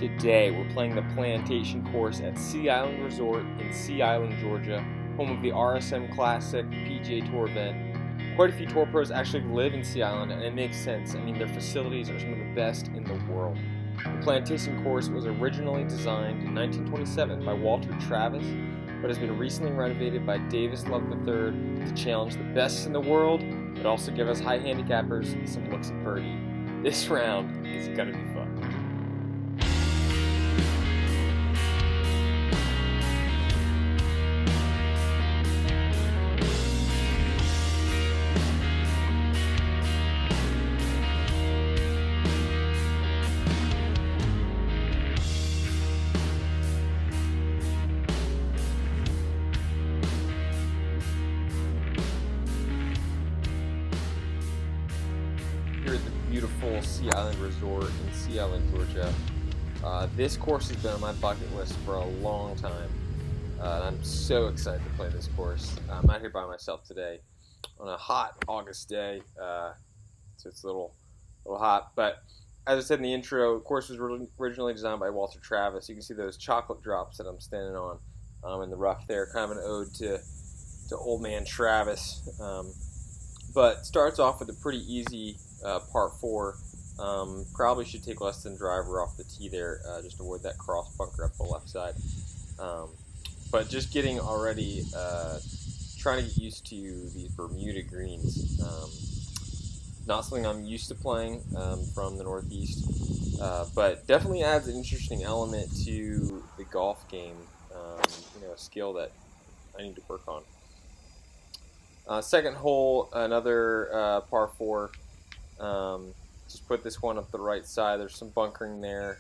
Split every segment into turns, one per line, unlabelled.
Today we're playing the Plantation Course at Sea Island Resort in Sea Island, Georgia, home of the RSM Classic, PGA Tour event. Quite a few tour pros actually live in Sea Island, and it makes sense. I mean, their facilities are some of the best in the world. The Plantation Course was originally designed in 1927 by Walter Travis, but has been recently renovated by Davis Love III to challenge the best in the world, but also give us high handicappers some looks at birdie. This round is gonna be fun. Here at the beautiful Sea Island Resort in Sea Island, Georgia. This course has been on my bucket list for a long time, and I'm so excited to play this course. I'm out here by myself today on a hot August day, so it's a little hot. But as I said in the intro, the course was originally designed by Walter Travis. You can see those chocolate drops that I'm standing on in the rough there, kind of an ode to old man Travis. But starts off with a pretty easy par 4. Probably should take less than driver off the tee there, just to avoid that cross bunker up the left side. But just getting already, trying to get used to these Bermuda greens. Not something I'm used to playing from the Northeast, but definitely adds an interesting element to the golf game. A skill that I need to work on. Second hole, another par 4. Just put this one up the right side. There's some bunkering there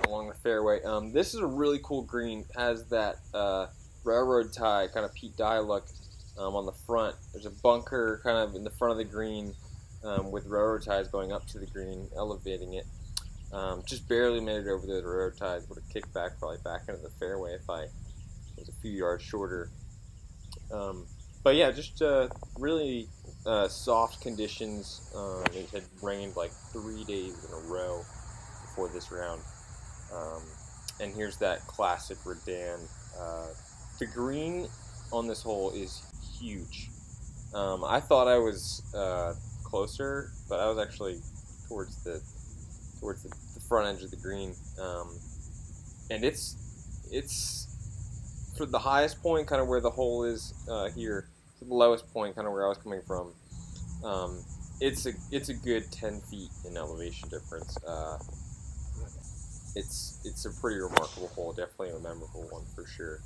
along the fairway. This is a really cool green. Has that railroad tie, kind of Pete Dye look on the front. There's a bunker kind of in the front of the green with railroad ties going up to the green, elevating it. Just barely made it over those railroad ties. Would have kicked back probably back into the fairway if I was a few yards shorter. But yeah, just really soft conditions. It had rained like 3 days in a row before this round. And here's that classic Redan. The green on this hole is huge. I thought I was closer, but I was actually towards the front edge of the green. And it's for the highest point, kind of where the hole is here, to the lowest point, kind of where I was coming from. It's a good 10 feet in elevation difference. It's a pretty remarkable hole, definitely a memorable one for sure.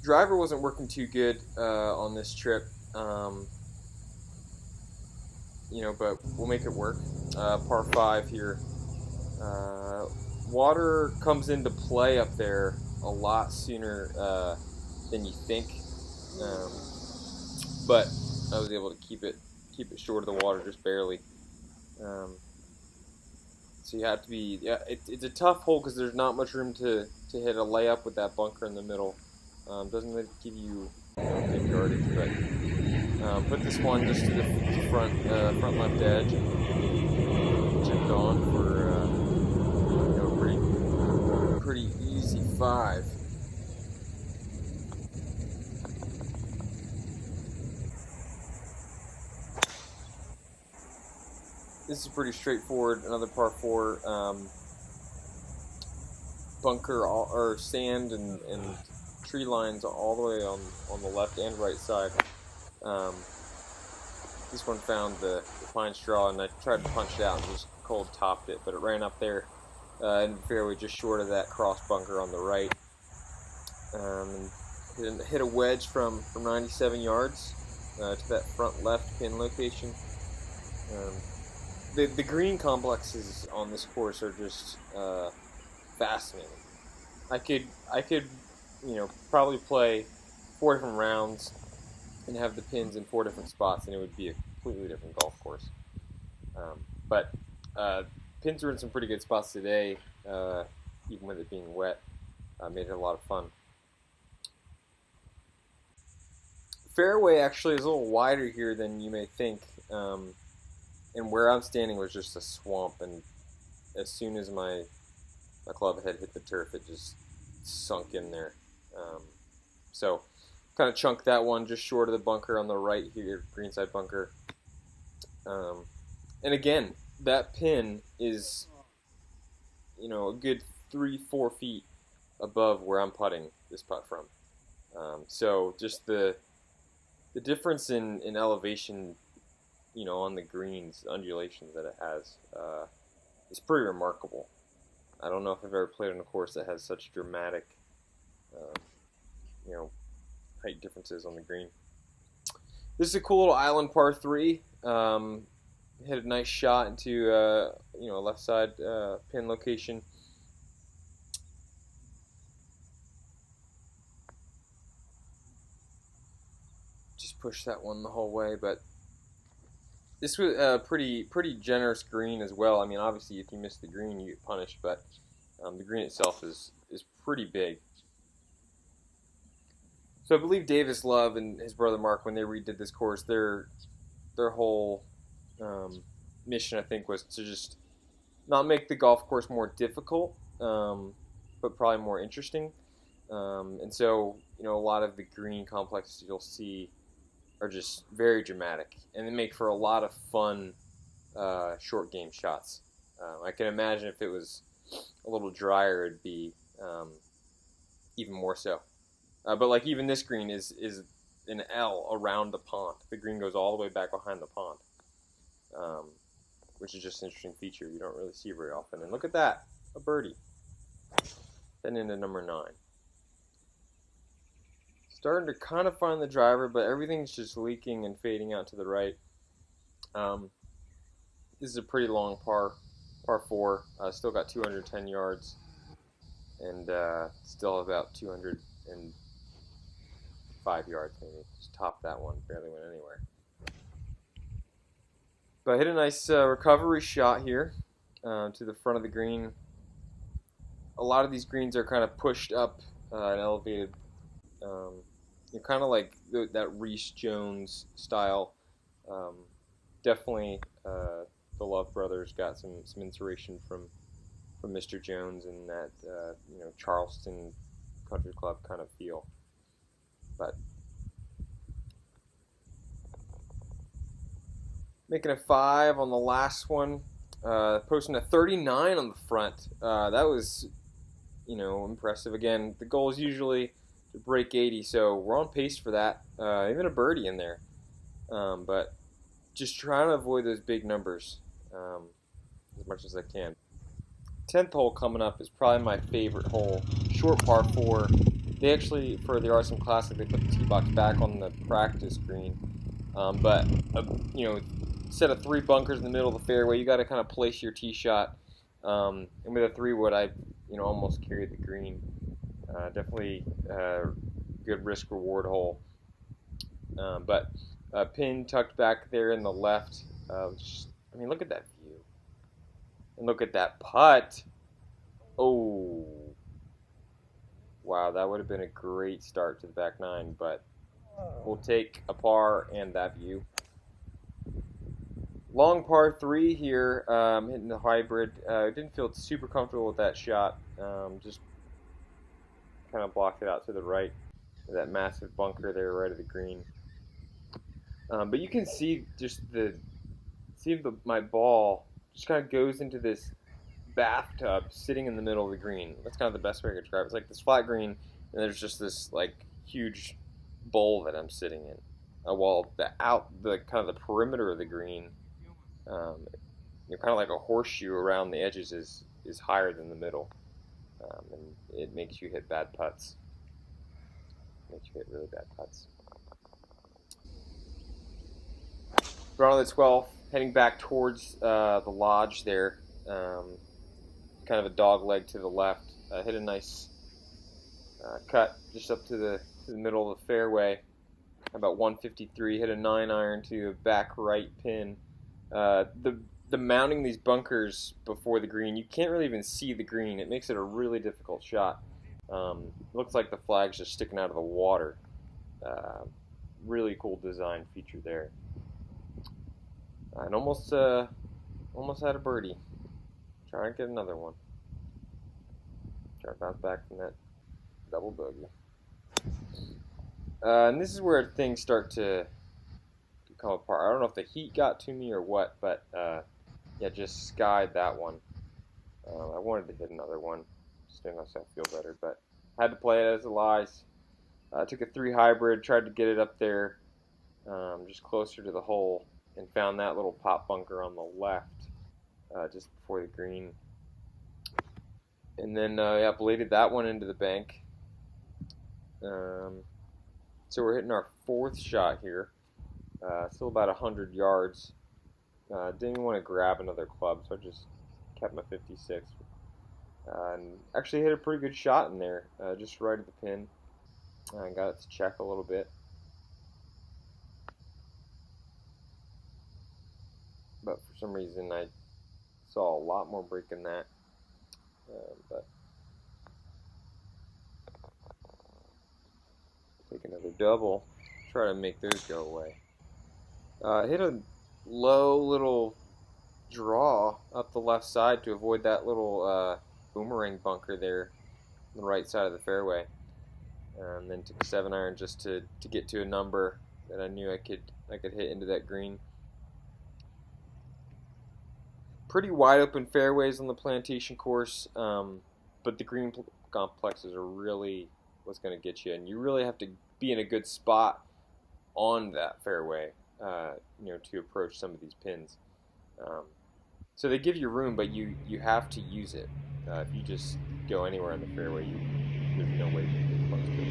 Driver wasn't working too good on this trip, but we'll make it work. Par 5 here. Water comes into play up there a lot sooner than you think, but I was able to keep it short of the water just barely. So you have to be, it's a tough hole because there's not much room to hit a layup with that bunker in the middle. Doesn't really give you good yardage, but put this one just to the front left edge and chipped on for pretty easy 5. This is pretty straightforward. Another par 4, bunker or sand and tree lines all the way on the left and right side. This one found the pine straw, and I tried to punch it out and just cold topped it, but it ran up there in the fairway just short of that cross bunker on the right. And hit a wedge from 97 yards to that front left pin location. The green complexes on this course are just fascinating. I could probably play 4 different rounds and have the pins in 4 different spots, and it would be a completely different golf course. But pins were in some pretty good spots today, even with it being wet. Made it a lot of fun. Fairway actually is a little wider here than you may think. And where I'm standing was just a swamp, and as soon as my club head hit the turf, it just sunk in there. So kind of chunked that one just short of the bunker on the right here, greenside bunker. And again, that pin is, a good 3-4 feet above where I'm putting this putt from. So just the difference in elevation, on the greens, the undulations that it has, is pretty remarkable. I don't know if I've ever played on a course that has such dramatic, height differences on the green. This is a cool little island par 3. Hit a nice shot into, left side pin location. Just pushed that one the whole way, but this was a pretty generous green as well. I mean, obviously, if you miss the green, you get punished, but the green itself is pretty big. So I believe Davis Love and his brother Mark, when they redid this course, their whole mission, I think, was to just not make the golf course more difficult, but probably more interesting. And so, a lot of the green complexes you'll see are just very dramatic, and they make for a lot of fun short game shots. I can imagine if it was a little drier, it'd be even more so. But like even this green is an L around the pond. The green goes all the way back behind the pond, which is just an interesting feature you don't really see very often. And look at that, a birdie. Then into number 9. Starting to kind of find the driver, but everything's just leaking and fading out to the right. This is a pretty long par 4. Still got 210 yards, and still about 205 yards maybe. Just top that one, barely went anywhere. But I hit a nice recovery shot here to the front of the green. A lot of these greens are kind of pushed up and elevated. Kind of like that Rees Jones style. Definitely, the Love brothers got some inspiration from Mr. Jones and that Charleston Country Club kind of feel. But making a 5 on the last one, posting a 39 on the front. That was, impressive. Again, the goal is usually to break 80, so we're on pace for that. Even a birdie in there. But just trying to avoid those big numbers as much as I can. 10th hole coming up is probably my favorite hole. Short par 4. They actually, for the RSM Classic, they put the tee box back on the practice green. But set of 3 bunkers in the middle of the fairway. You got to kind of place your tee shot. And with a 3-wood, I almost carried the green. Definitely good risk-reward hole. But pin tucked back there in the left. Look at that view. And look at that putt. Oh. Wow, that would have been a great start to the back 9, but we'll take a par and that view. Long par 3 here, hitting the hybrid. Didn't feel super comfortable with that shot. Just kind of blocked it out to the right. That massive bunker there right of the green. But you can see just my ball just kind of goes into this bathtub sitting in the middle of the green. That's kind of the best way I could describe it. It's like this flat green, and there's just this like huge bowl that I'm sitting in. While the kind of the perimeter of the green, kind of like a horseshoe around the edges is higher than the middle, and it makes you hit bad putts. Makes you hit really bad putts. We're on the 12th, heading back towards the lodge there. Kind of a dog leg to the left. Hit a nice cut just up to the middle of the fairway. About 153. Hit a 9-iron to a back right pin. The mounting these bunkers before the green, you can't really even see the green. It makes it a really difficult shot. Looks like the flag's just sticking out of the water. Really cool design feature there. And almost had a birdie. Trying to get another one. Try to bounce back from that double bogey. And this is where things start to come apart. I don't know if the heat got to me or what, but yeah, just skied that one. I wanted to hit another one, just to make myself feel better, but had to play it as it lies. Took a 3 hybrid, tried to get it up there, just closer to the hole, and found that little pop bunker on the left, just before the green. And then, yeah, bladed that one into the bank. So we're hitting our 4th shot here. Still about 100 yards. Didn't want to grab another club, so I just kept my 56. And actually hit a pretty good shot in there, just right at the pin. I got it to check a little bit. But for some reason I saw a lot more break in that. But take another double, try to make those go away. Hit a low little draw up the left side to avoid that little boomerang bunker there on the right side of the fairway. And then took a 7-iron just to get to a number that I knew I could hit into that green. Pretty wide open fairways on the Plantation Course, but the green complexes are really what's going to get you, and you really have to be in a good spot on that fairway, to approach some of these pins. So they give you room, but you have to use it. If you just go anywhere on the fairway, there's no way you can get close to it.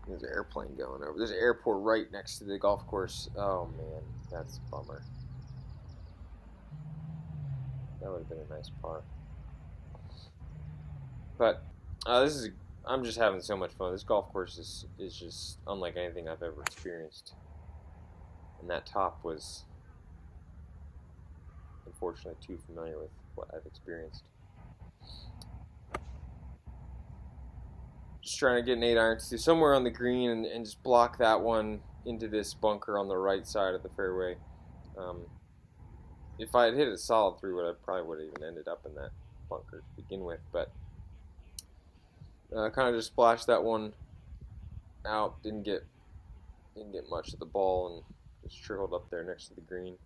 There's an airplane going over. There's an airport right next to the golf course. Oh man, that's a bummer. That would have been a nice par. But I'm just having so much fun. This golf course is just unlike anything I've ever experienced. And that top was unfortunately too familiar with what I've experienced. Just trying to get an 8-iron to somewhere on the green and just block that one into this bunker on the right side of the fairway. If I had hit a solid 3-wood, I probably would have even ended up in that bunker to begin with. But kind of just splashed that one out. Didn't get much of the ball and just trickled up there next to the green.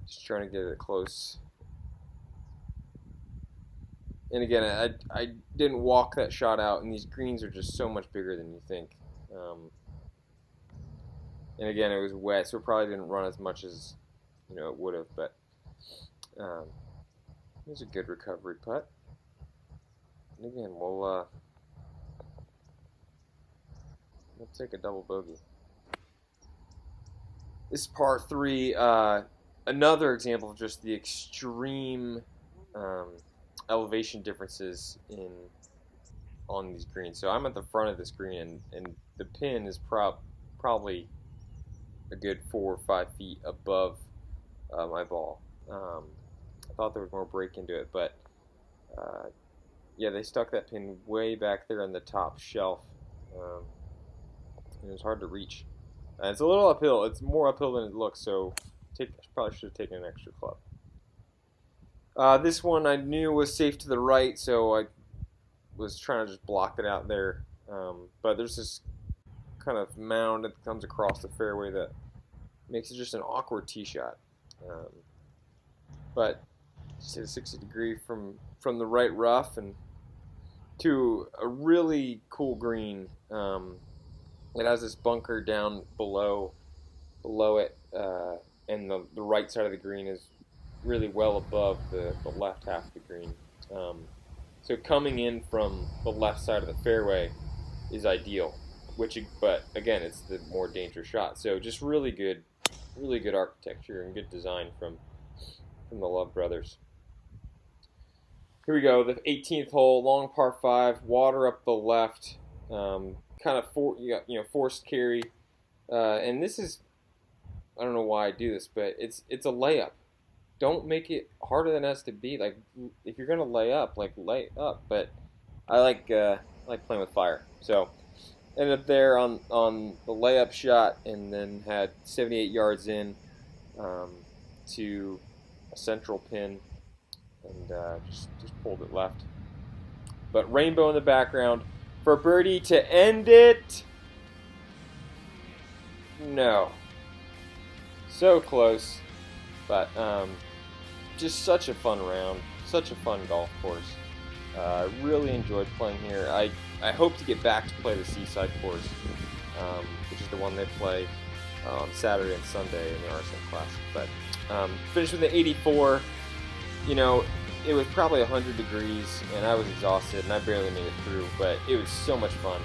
Just trying to get it close. And again, I didn't walk that shot out, and these greens are just so much bigger than you think. And again, it was wet, so it probably didn't run as much as it would have. But it was a good recovery putt. And again, we'll take a double bogey. This is par 3. Another example of just the extreme elevation differences on these greens. So I'm at the front of this green, and the pin is probably a good 4 or 5 feet above my ball. I thought there was more break into it, but yeah, they stuck that pin way back there on the top shelf. It was hard to reach. It's a little uphill. It's more uphill than it looks, so probably should have taken an extra club. This one I knew was safe to the right, so I was trying to just block it out there. But there's this kind of mound that comes across the fairway that makes it just an awkward tee shot. But just hit a 60-degree from the right rough and to a really cool green. It has this bunker down below it, and the right side of the green is really well above the left half of the green. So coming in from the left side of the fairway is ideal, but again, it's the more dangerous shot. So just really good architecture and good design from the Love brothers. Here we go, the 18th hole, long par 5, water up the left, kind of forced carry, and this is, I don't know why I do this, but it's a layup. Don't make it harder than it has to be. Like, if you're gonna lay up, lay up. But I like playing with fire. So ended up there on the layup shot, and then had 78 yards in. to a central pin, and just pulled it left. But rainbow in the background for birdie to end it. No. So close, but just such a fun round, such a fun golf course. I really enjoyed playing here. I hope to get back to play the Seaside course, which is the one they play on Saturday and Sunday in the RSM Classic. But finished with an 84. You know, it was probably 100 degrees, and I was exhausted, and I barely made it through, but it was so much fun.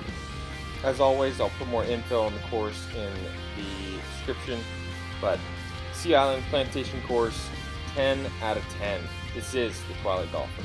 As always, I'll put more info on the course in the description, but Sea Island Plantation Course, 10 out of 10. This is the Twilight Golfer.